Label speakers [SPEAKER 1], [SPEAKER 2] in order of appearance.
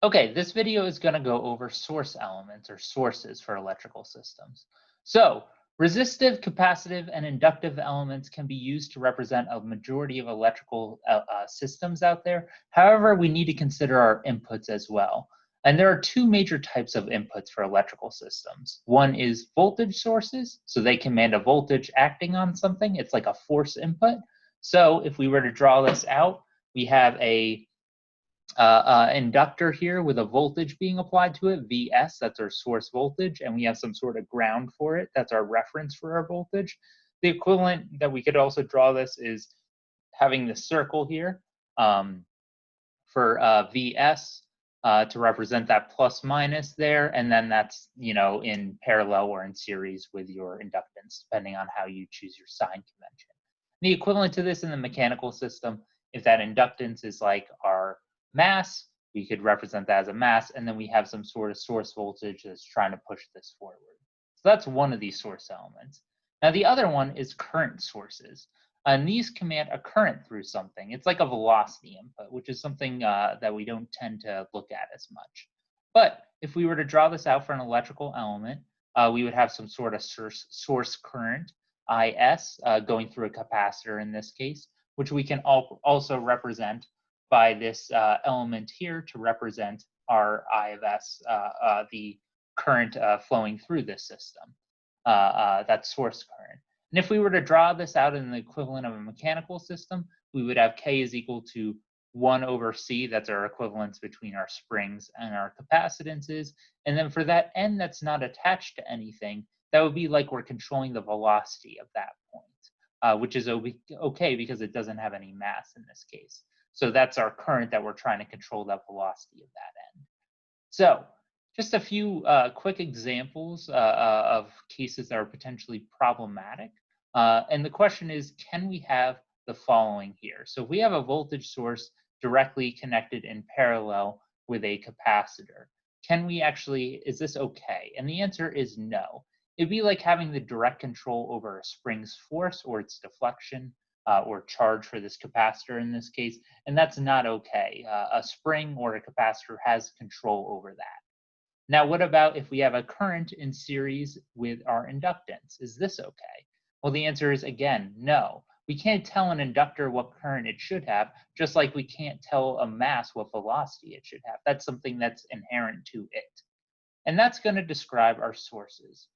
[SPEAKER 1] Okay, this video is going to go over source elements or sources for electrical systems. So, resistive, capacitive, and inductive elements can be used to represent a majority of electrical systems out there. However, we need to consider our inputs as well. And there are two major types of inputs for electrical systems. One is voltage sources, so they command a voltage acting on something. It's like a force input. So, if we were to draw this out, we have a inductor here with a voltage being applied to it, Vs, that's our source voltage, and we have some sort of ground for it, that's our reference for our voltage. The equivalent that we could also draw this is having the circle here for Vs to represent that plus minus there, and then that's, in parallel or in series with your inductance, depending on how you choose your sign convention. The equivalent to this in the mechanical system, if that inductance is like our mass, we could represent that as a mass, and then we have some sort of source voltage that's trying to push this forward. So that's one of these source elements. Now the other one is current sources, and these command a current through something. It's like a velocity input, which is something that we don't tend to look at as much. But if we were to draw this out for an electrical element, we would have some sort of source current, IS, going through a capacitor in this case, which we can also represent by this element here to represent our I of S, the current flowing through this system, that source current. And if we were to draw this out in the equivalent of a mechanical system, we would have K is equal to 1 over C, that's our equivalence between our springs and our capacitances. And then for that N that's not attached to anything, that would be like we're controlling the velocity of that point, which is okay because it doesn't have any mass in this case. So that's our current that we're trying to control that velocity of that end. So just a few quick examples of cases that are potentially problematic. And the question is, can we have the following here? So if we have a voltage source directly connected in parallel with a capacitor, can we actually, is this okay? And the answer is no. It'd be like having the direct control over a spring's force or its deflection or charge for this capacitor in this case, and that's not okay. A spring or a capacitor has control over that. Now, what about if we have a current in series with our inductance? Is this okay? Well, the answer is, again, no. We can't tell an inductor what current it should have, just like we can't tell a mass what velocity it should have. That's something that's inherent to it. And that's going to describe our sources.